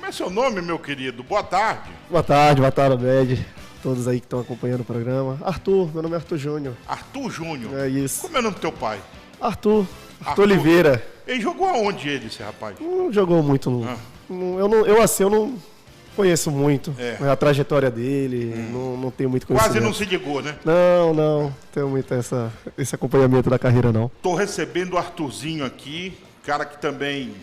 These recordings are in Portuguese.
Como é seu nome, meu querido? Boa tarde. Boa tarde, Obed. Todos aí que estão acompanhando o programa. Arthur, meu nome é Arthur Júnior. Arthur Júnior? É isso. Como é o nome do teu pai? Arthur Oliveira. Ele jogou aonde esse rapaz? Não jogou muito. Eu não conheço muito a trajetória dele, não tenho muito conhecimento. Quase não se ligou, né? Não tenho muito esse acompanhamento da carreira, não. Tô recebendo o Arthurzinho aqui, cara que também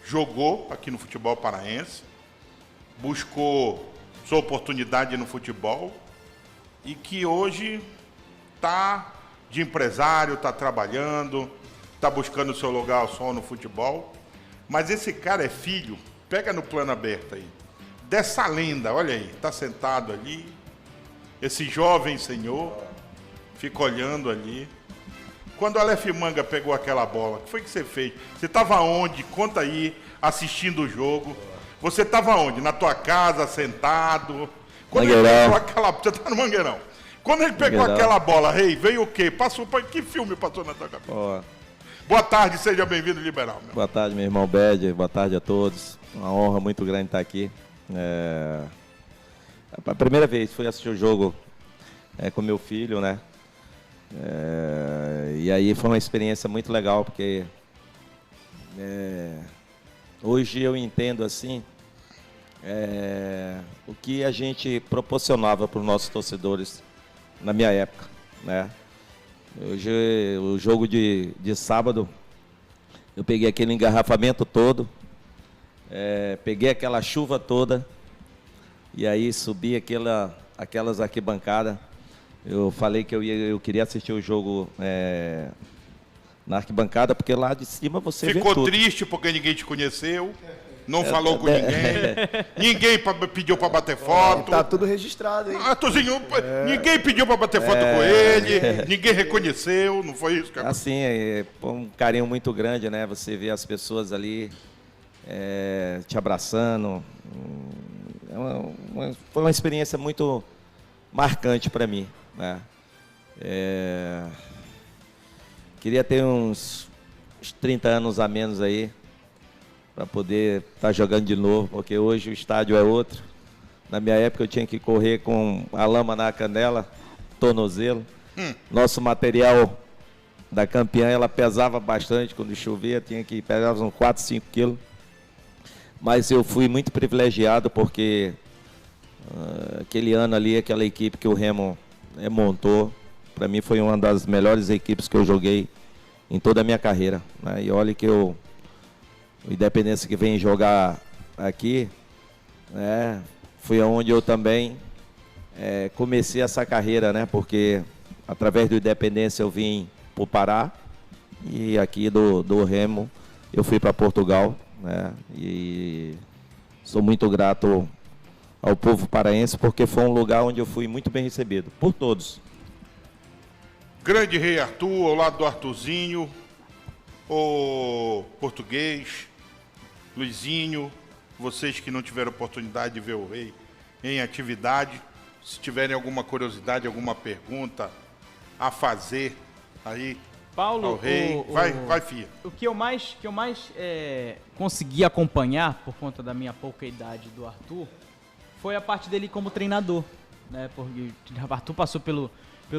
jogou aqui no futebol paraense, buscou sua oportunidade no futebol e que hoje tá de empresário, tá trabalhando, tá buscando o seu lugar ao sol no futebol. Mas esse cara é filho, pega no plano aberto aí, dessa lenda, olha aí, tá sentado ali, esse jovem senhor, fica olhando ali. Quando o Aleph Manga pegou aquela bola, o que foi que você fez? Você estava onde? Conta aí, assistindo o jogo. Você estava onde? Na tua casa, sentado? Quando Mangueirão. ele pegou aquela... Você tá no Mangueirão. Quando ele pegou aquela bola, Rei, veio o quê? Passou para que filme passou na tua cabeça? Boa tarde, seja bem-vindo, Liberal. Boa tarde, meu irmão Bed. Boa tarde a todos. Uma honra muito grande estar aqui. A primeira vez fui assistir o jogo com meu filho, né? E aí foi uma experiência muito legal, porque hoje eu entendo assim o que a gente proporcionava para os nossos torcedores na minha época, né? Hoje, o jogo de sábado, eu peguei aquele engarrafamento todo, peguei aquela chuva toda, e aí subi aquelas arquibancadas. Eu falei que eu queria assistir o jogo na arquibancada, porque lá de cima você vê tudo. Ficou triste porque ninguém te conheceu, não falou com ninguém, ninguém pediu para bater foto. Tá tudo registrado, hein? Arthurzinho, ninguém pediu para bater foto com ele, ninguém reconheceu, não foi isso? Assim, um carinho muito grande, né? Você vê as pessoas ali te abraçando. Foi uma experiência muito marcante para mim, né? Queria ter uns 30 anos a menos aí para poder estar jogando de novo, porque hoje o estádio é outro. Na minha época eu tinha que correr com a lama na canela, tornozelo. Nosso material da campeã, ela pesava bastante quando chovia, tinha que pegar uns 4, 5 quilos. Mas eu fui muito privilegiado porque aquele ano ali, aquela equipe que o Remo montou, para mim foi uma das melhores equipes que eu joguei em toda a minha carreira, né? E olha que o Independência que vem jogar aqui, né, foi onde eu também comecei essa carreira, né? Porque através do Independência eu vim para o Pará e aqui do Remo eu fui para Portugal, né? E sou muito grato ao povo paraense, porque foi um lugar onde eu fui muito bem recebido, por todos. Grande Rei Arthur, ao lado do Arthurzinho, o português, Luizinho, vocês que não tiveram oportunidade de ver o Rei em atividade, se tiverem alguma curiosidade, alguma pergunta a fazer aí Paulo, ao Rei, vai, filha. O que eu mais consegui acompanhar, por conta da minha pouca idade do Arthur, foi a parte dele como treinador, né? Porque o Arthur passou pelo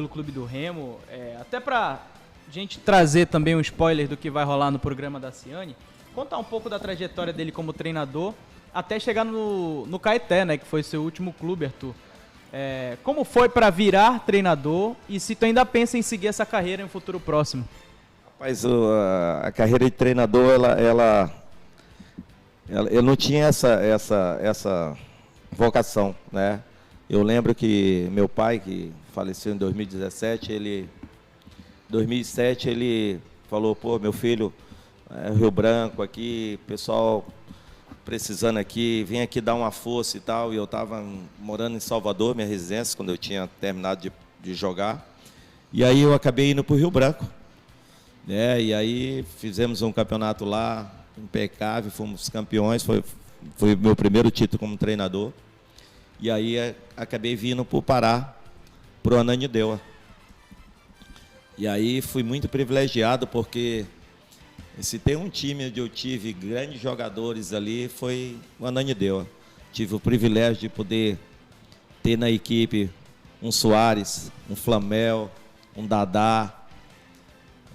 Clube do Remo, até pra gente trazer também um spoiler do que vai rolar no programa da Ciane, contar um pouco da trajetória dele como treinador, até chegar no Caeté, né? Que foi seu último clube, Arthur. Como foi para virar treinador e se tu ainda pensa em seguir essa carreira em um futuro próximo? Rapaz, a carreira de treinador, eu não tinha essa vocação, né? Eu lembro que meu pai, que faleceu em 2017, 2007 ele falou, pô, meu filho, Rio Branco aqui, pessoal precisando aqui, vem aqui dar uma força e tal. E eu estava morando em Salvador, minha residência, quando eu tinha terminado de jogar. E aí eu acabei indo para o Rio Branco, né? E aí fizemos um campeonato lá, impecável, fomos campeões, foi o meu primeiro título como treinador. E aí acabei vindo para o Pará, para o Ananindeua. E aí fui muito privilegiado porque E se tem um time onde eu tive grandes jogadores ali, foi o Ananindeua. Tive o privilégio de poder ter na equipe um Soares, um Flamel, um Dadá,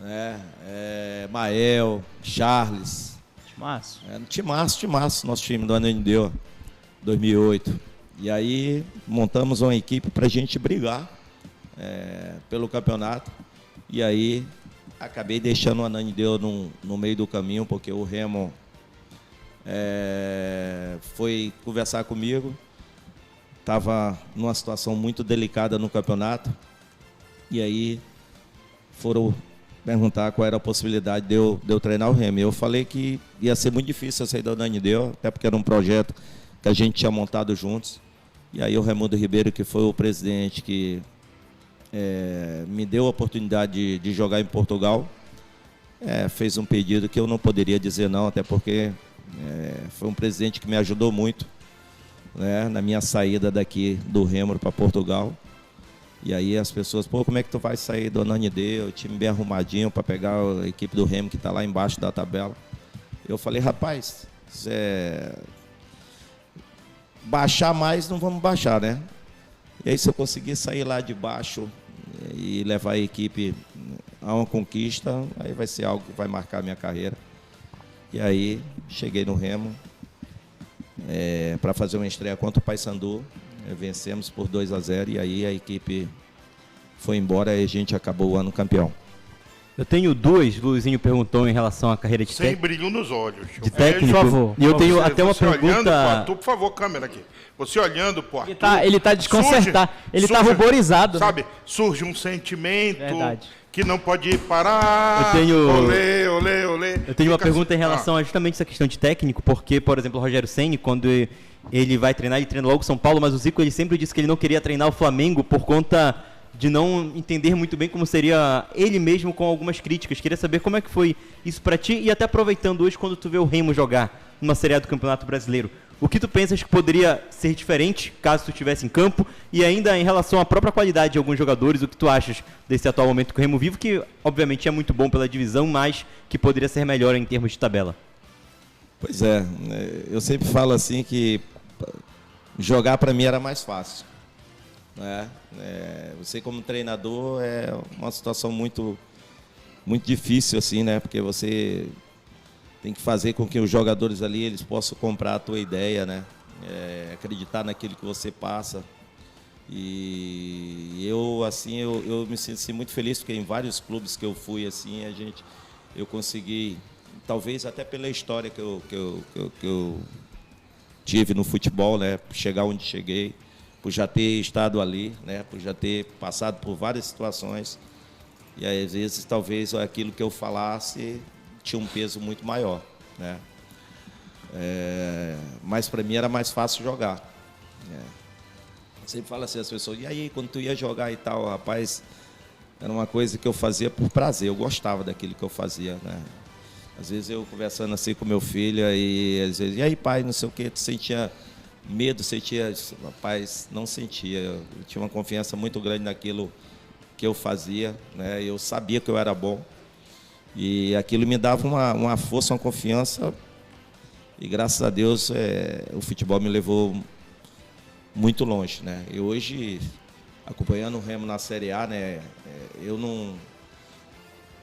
né? Mael, Charles. Timaço, nosso time do Ananindeua, 2008. E aí montamos uma equipe para a gente brigar pelo campeonato. E aí acabei deixando o Ananindeua no meio do caminho, porque o Remo foi conversar comigo. Estava numa situação muito delicada no campeonato. E aí foram perguntar qual era a possibilidade de eu treinar o Remo. Eu falei que ia ser muito difícil eu sair do Ananindeua, até porque era um projeto que a gente tinha montado juntos. E aí o Raimundo Ribeiro, que foi o presidente que me deu a oportunidade de jogar em Portugal, fez um pedido que eu não poderia dizer não, até porque foi um presidente que me ajudou muito, né, na minha saída daqui do Remo para Portugal. E aí as pessoas, como é que tu vai sair do Ananindeua, o time bem arrumadinho para pegar a equipe do Remo que está lá embaixo da tabela? Eu falei, rapaz, baixar mais não vamos baixar, né? E aí se eu conseguir sair lá de baixo e levar a equipe a uma conquista, aí vai ser algo que vai marcar a minha carreira. E aí cheguei no Remo para fazer uma estreia contra o Paysandu. Vencemos por 2-0 e aí a equipe foi embora e a gente acabou o ano campeão. Eu tenho duas, Luizinho perguntou em relação à carreira de técnico. Sem brilho nos olhos. De técnico, por favor. E eu tenho até uma pergunta... Olhando, Arthur, por favor, câmera aqui. Você olhando pro Arthur... Ele tá desconcertado, ele tá ruborizado. Sabe, né? Surge um sentimento que não pode parar. Eu tenho... Olê. Eu tenho uma pergunta em relação a justamente essa questão de técnico, porque, por exemplo, o Rogério Ceni, quando ele vai treinar, ele treina logo o São Paulo, mas o Zico ele sempre disse que ele não queria treinar o Flamengo por conta de não entender muito bem como seria ele mesmo, com algumas críticas. Queria saber como é que foi isso pra ti, e até aproveitando hoje quando tu vê o Remo jogar numa Série A do Campeonato Brasileiro, o que tu pensas que poderia ser diferente caso tu estivesse em campo, e ainda em relação à própria qualidade de alguns jogadores, o que tu achas desse atual momento que o Remo vive, que obviamente é muito bom pela divisão, mas que poderia ser melhor em termos de tabela? Pois é, eu sempre falo assim que jogar para mim era mais fácil, né? Você como treinador é uma situação muito difícil assim, né? Porque você tem que fazer com que os jogadores ali eles possam comprar a tua ideia, né? Acreditar naquilo que você passa. E eu assim eu me sinto assim, muito feliz porque em vários clubes que eu fui assim eu consegui, talvez até pela história que eu tive no futebol, né? Chegar onde cheguei, por já ter estado ali, né? Por já ter passado por várias situações. E aí, às vezes, talvez aquilo que eu falasse tinha um peso muito maior, né? Mas para mim era mais fácil jogar. Sempre falo assim, as pessoas, e aí, quando tu ia jogar e tal, rapaz, era uma coisa que eu fazia por prazer, eu gostava daquilo que eu fazia, né? Às vezes eu conversando assim com meu filho, e às vezes, e aí pai, não sei o que, tu sentia medo, rapaz, não sentia, eu tinha uma confiança muito grande naquilo que eu fazia, né? Eu sabia que eu era bom, e aquilo me dava uma força, uma confiança, e graças a Deus o futebol me levou muito longe, né? E hoje, acompanhando o Remo na Série A, né?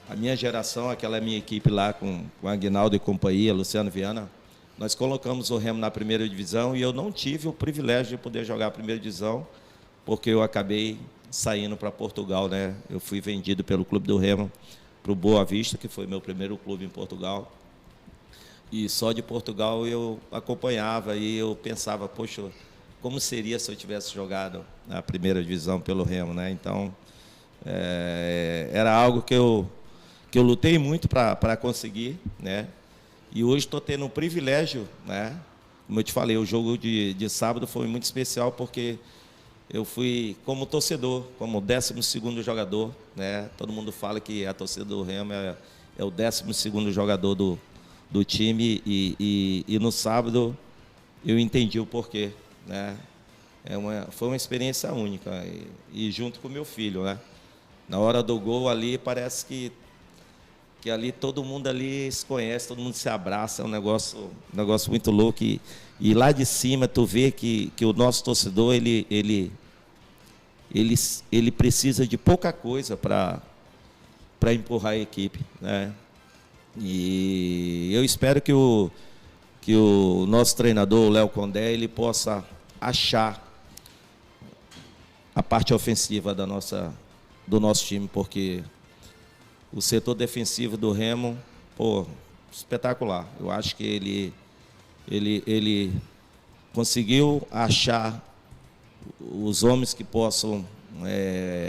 A minha geração, aquela minha equipe lá com Aguinaldo e companhia, Luciano Viana, nós colocamos o Remo na primeira divisão e eu não tive o privilégio de poder jogar a primeira divisão, porque eu acabei saindo para Portugal, né? Eu fui vendido pelo Clube do Remo para o Boa Vista, que foi meu primeiro clube em Portugal. E só de Portugal eu acompanhava e eu pensava, poxa, como seria se eu tivesse jogado na primeira divisão pelo Remo, né? Então, era algo que eu lutei muito para conseguir, né? E hoje estou tendo o privilégio, né? Como eu te falei, o jogo de sábado foi muito especial porque eu fui como torcedor, como 12º jogador, né? Todo mundo fala que a torcida do Remo é o 12º jogador do time e no sábado eu entendi o porquê, né? Foi uma experiência única e junto com meu filho, né? Na hora do gol ali parece que porque ali todo mundo ali se conhece, todo mundo se abraça, é um negócio muito louco. E lá de cima tu vê que o nosso torcedor ele precisa de pouca coisa para empurrar a equipe, né? E eu espero que o nosso treinador, o Léo Condé, ele possa achar a parte ofensiva do nosso time, porque o setor defensivo do Remo, espetacular. Eu acho que ele conseguiu achar os homens que possam...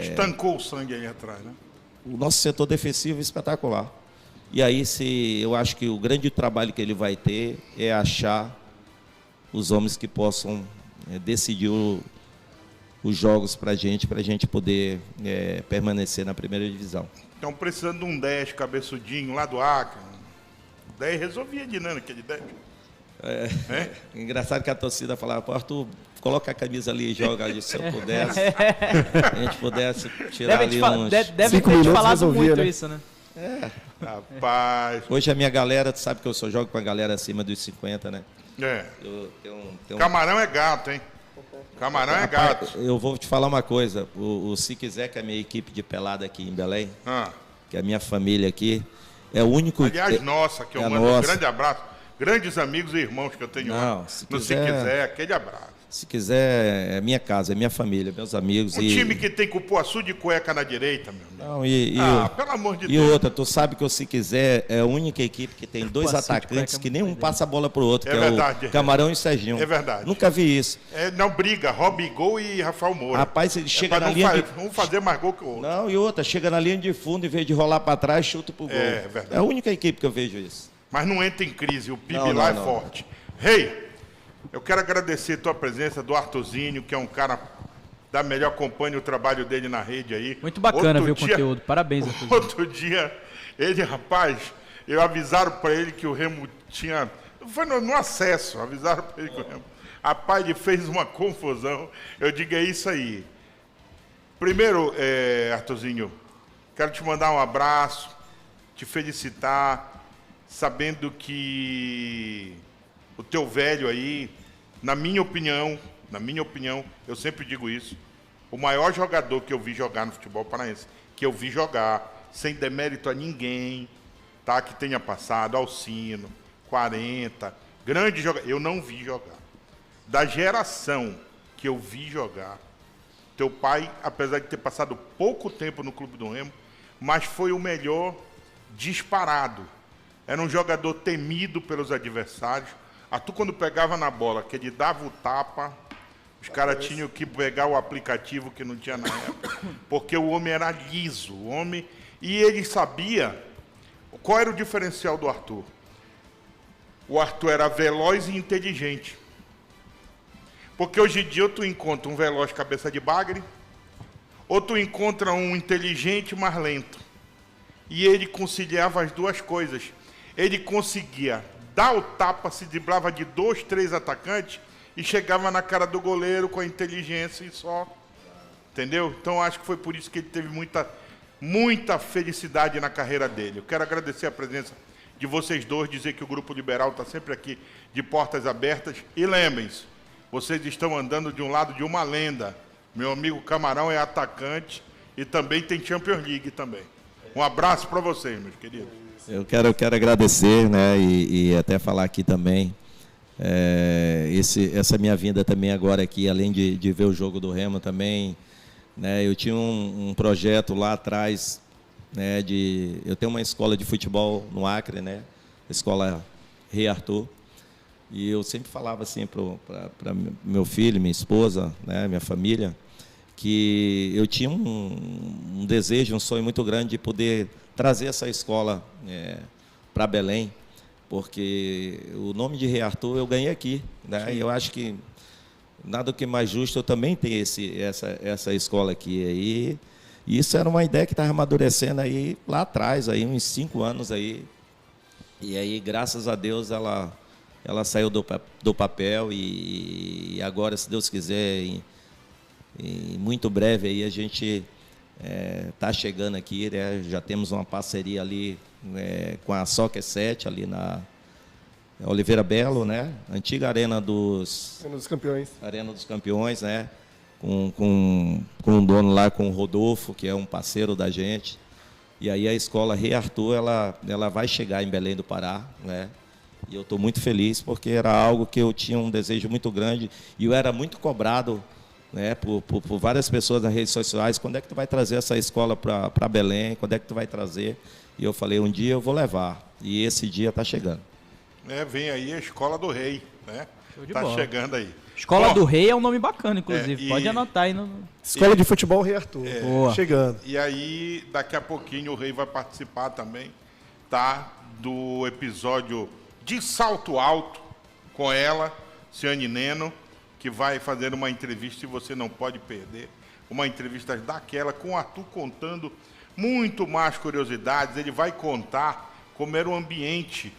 Estancou o sangue aí atrás, né? O nosso setor defensivo é espetacular. E aí, eu acho que o grande trabalho que ele vai ter é achar os homens que possam decidir os jogos para a gente poder permanecer na primeira divisão. Estão precisando de um 10 cabeçudinho lá do Acre. 10 resolvia a dinâmica de 10. Engraçado que a torcida falava, Arthur, coloca a camisa ali e joga ali, se eu pudesse. A gente pudesse tirar ali uns... Deve ter te falado muito isso, né? Rapaz. Hoje a minha galera, tu sabe que eu só jogo com a galera acima dos 50, né? Camarão é gato, hein? Camarão é gato. Eu vou te falar uma coisa. Se quiser, que é a minha equipe de pelada aqui em Belém, que é a minha família aqui, é o único... Aliás, nossa, que eu mando um grande abraço. Grandes amigos e irmãos que eu tenho lá. Se quiser, aquele abraço. Se quiser, é minha casa, é minha família, meus amigos. Time que tem cupuaçu de cueca na direita, meu amigo. Pelo amor de Deus. E outra, tu sabe que o Se Quiser é a única equipe que tem dois atacantes que nem um passa a bola pro outro, que verdade, é o Camarão e o Serginho. É verdade. Nunca vi isso. Não briga, Robbie Gol e Rafael Moura. Rapaz, ele chega na linha um fazer mais gol que o outro. Não, e outra, chega na linha de fundo, em vez de rolar para trás, chuta pro gol. É verdade. É a única equipe que eu vejo isso. Mas não entra em crise, o PIB lá é forte. Rei, eu quero agradecer a tua presença, do Arthurzinho, que é um cara da melhor, acompanha o trabalho dele na rede aí. Muito bacana ver o conteúdo, parabéns, Arthurzinho. Outro dia, eu avisaram para ele que o Remo tinha... Foi no acesso, avisaram para ele que o Remo... Rapaz, ele fez uma confusão. Eu digo, é isso aí. Primeiro, Arthurzinho, quero te mandar um abraço, te felicitar, sabendo que o teu velho aí, na minha opinião, eu sempre digo isso, o maior jogador que eu vi jogar no futebol paraense, que eu vi jogar, sem demérito a ninguém, tá, que tenha passado, Alcino, 40, grande jogador, eu não vi jogar. Da geração que eu vi jogar, teu pai, apesar de ter passado pouco tempo no Clube do Remo, mas foi o melhor disparado. Era um jogador temido pelos adversários. Tu, quando pegava na bola, que ele dava o tapa, os caras tinham que pegar o aplicativo que não tinha na época, porque o homem era liso, e ele sabia qual era o diferencial do Arthur. O Arthur era veloz e inteligente. Porque hoje em dia tu encontra um veloz cabeça de bagre, ou tu encontra um inteligente mais lento. E ele conciliava as duas coisas. Ele conseguia dar o tapa, se driblava de 2, 3 atacantes e chegava na cara do goleiro com a inteligência e só. Entendeu? Então acho que foi por isso que ele teve muita felicidade na carreira dele. Eu quero agradecer a presença de vocês dois, dizer que o Grupo Liberal está sempre aqui de portas abertas. E lembrem-se, vocês estão andando de um lado de uma lenda. Meu amigo Camarão é atacante e também tem Champions League também. Um abraço para vocês, meus queridos. Eu quero agradecer, né, e até falar aqui também, essa minha vinda também agora aqui, além de ver o jogo do Remo também, né, eu tinha um projeto lá atrás, né, eu tenho uma escola de futebol no Acre, né, a escola Rei Arthur, e eu sempre falava assim para meu filho, minha esposa, né, minha família, que eu tinha um desejo, um sonho muito grande de poder trazer essa escola para Belém, porque o nome de Rei Arthur eu ganhei aqui, né? E eu acho que nada que mais justo eu também ter essa escola aqui. E isso era uma ideia que estava amadurecendo aí lá atrás, aí, uns 5 anos aí. E aí, graças a Deus, ela saiu do papel e agora, se Deus quiser, em muito breve aí a gente está chegando aqui, né? Já temos uma parceria ali com a Soccer 7, ali na Oliveira Belo, né? Antiga Arena dos Campeões. Arena dos Campeões, né? Com um dono lá, com o Rodolfo, que é um parceiro da gente. E aí a escola Rei Arthur, ela vai chegar em Belém do Pará, né? E eu estou muito feliz, porque era algo que eu tinha um desejo muito grande e eu era muito cobrado, né, por várias pessoas nas redes sociais. Quando é que tu vai trazer essa escola para Belém? Quando é que tu vai trazer? E eu falei, um dia eu vou levar. E esse dia está chegando. Vem aí a Escola do Rei, né? Está chegando aí. Escola do Rei é um nome bacana, inclusive. Pode anotar aí. Escola de Futebol Rei Arthur. Chegando. E aí, daqui a pouquinho, o Rei vai participar também, tá? Do episódio de Salto Alto com ela, Ciane Neno, que vai fazer uma entrevista e você não pode perder. Uma entrevista daquela com o Arthur contando muito mais curiosidades. Ele vai contar como era o ambiente.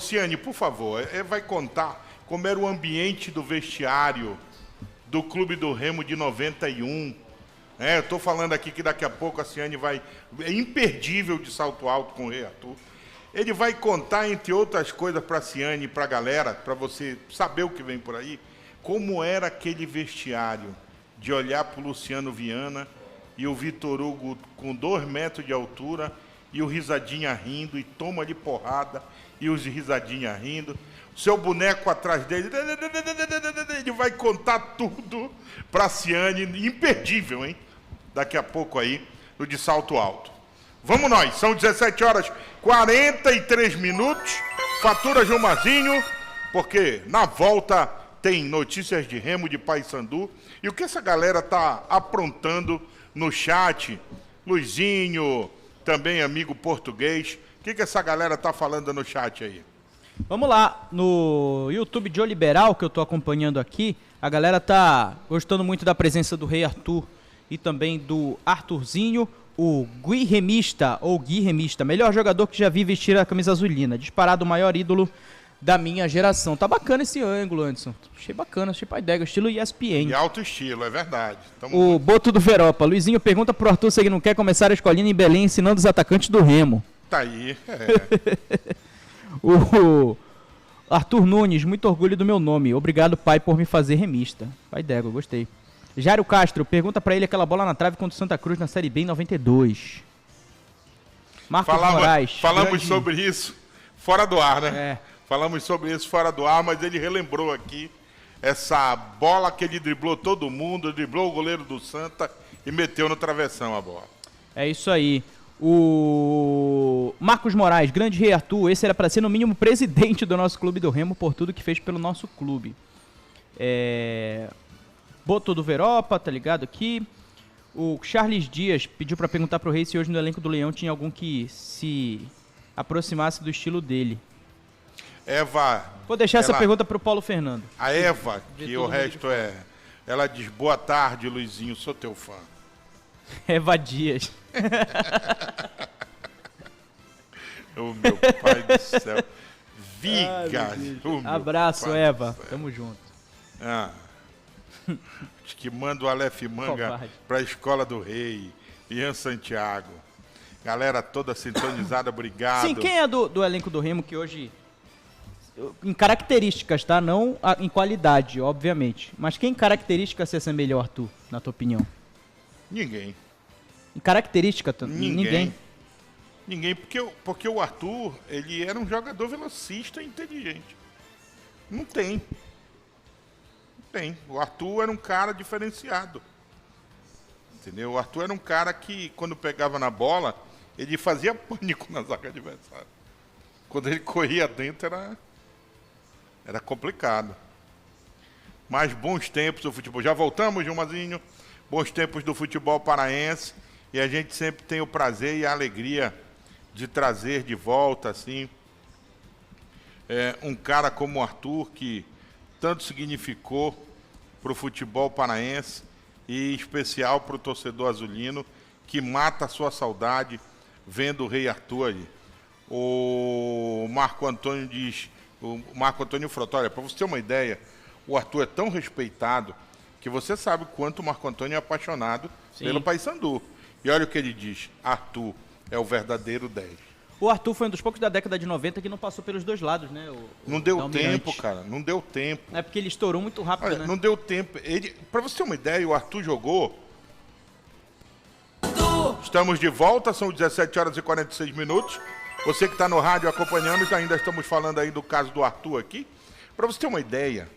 Ciane, por favor, vai contar como era o ambiente do vestiário do Clube do Remo de 91. Eu estou falando aqui que daqui a pouco a Ciane vai... É imperdível de Salto Alto com o Rei Arthur. Ele vai contar, entre outras coisas, para a Ciane e para a galera, para você saber o que vem por aí, como era aquele vestiário de olhar para o Luciano Viana e o Vitor Hugo com 2 metros de altura e o Risadinha rindo, e toma de porrada, e os Risadinha rindo. Seu boneco atrás dele, ele vai contar tudo para a Ciane, imperdível, hein? Daqui a pouco aí, no de Salto Alto. Vamos nós, são 17h43, fatura Gilmarzinho, porque na volta tem notícias de Remo, de Paysandu, e o que essa galera tá aprontando no chat, Luizinho, também amigo português, o que essa galera tá falando no chat aí? Vamos lá, no YouTube de Oliberal, que eu tô acompanhando aqui, a galera tá gostando muito da presença do Rei Arthur e também do Arthurzinho. O Gui Remista, melhor jogador que já vi vestir a camisa azulina, disparado o maior ídolo da minha geração. Tá bacana esse ângulo, Anderson. Achei bacana, achei paidega, estilo ESPN. E alto estilo, é verdade. O Boto do Veropa. Luizinho pergunta pro Arthur se ele não quer começar a escolinha em Belém ensinando os atacantes do Remo. Tá aí, O Arthur Nunes, muito orgulho do meu nome. Obrigado, pai, por me fazer remista. Paidega, gostei. Jairo Castro, pergunta pra ele aquela bola na trave contra o Santa Cruz na Série B em 92. Marcos Moraes. Falamos sobre isso fora do ar, né? Falamos sobre isso fora do ar, mas ele relembrou aqui essa bola que ele driblou todo mundo, driblou o goleiro do Santa e meteu no travessão a bola. É isso aí. O Marcos Moraes, grande Rei Arthur, esse era para ser no mínimo presidente do nosso clube do Remo por tudo que fez pelo nosso clube. Boto do Veropa, tá ligado aqui. O Charles Dias pediu para perguntar pro Rei se hoje no elenco do Leão tinha algum que se aproximasse do estilo dele. Vou deixar essa pergunta pro Paulo Fernando. A Eva, que o resto ela diz, boa tarde, Luizinho, sou teu fã. Eva Dias. O meu pai do céu. Abraço, Eva. Tamo junto. Acho que manda o Aleph Manga para a Escola do Rei. Ian Santiago. Galera toda sintonizada, obrigado. Sim, quem é do elenco do Remo que hoje... Em características, tá? Não em qualidade, obviamente. Mas quem em características se assemelha ao Arthur, na tua opinião? Ninguém. Em característica, ninguém. Ninguém, porque o Arthur, ele era um jogador velocista e inteligente. Não tem. O Arthur era um cara diferenciado. Entendeu? O Arthur era um cara que, quando pegava na bola, ele fazia pânico na zaga adversária. Quando ele corria dentro, era complicado. Mas bons tempos do futebol. Já voltamos, Gilmazinho? Bons tempos do futebol paraense. E a gente sempre tem o prazer e a alegria de trazer de volta, assim, um cara como o Arthur, que tanto significou para o futebol paraense e em especial para o torcedor azulino, que mata a sua saudade vendo o Rei Arthur ali. O Marco Antônio diz, o Marco Antônio Frota, olha, para você ter uma ideia, o Arthur é tão respeitado que você sabe o quanto o Marco Antônio é apaixonado pelo Paysandu. E olha o que ele diz, Arthur é o verdadeiro 10. O Arthur foi um dos poucos da década de 90 que não passou pelos dois lados, né? Não deu tempo, cara, não deu tempo. É porque ele estourou muito rápido, Olha, né? não deu tempo. Pra você ter uma ideia, o Arthur jogou... Estamos de volta, são 17 horas e 46 minutos. Você que está no rádio acompanhando, ainda estamos falando aí do caso do Arthur aqui. Para você ter uma ideia,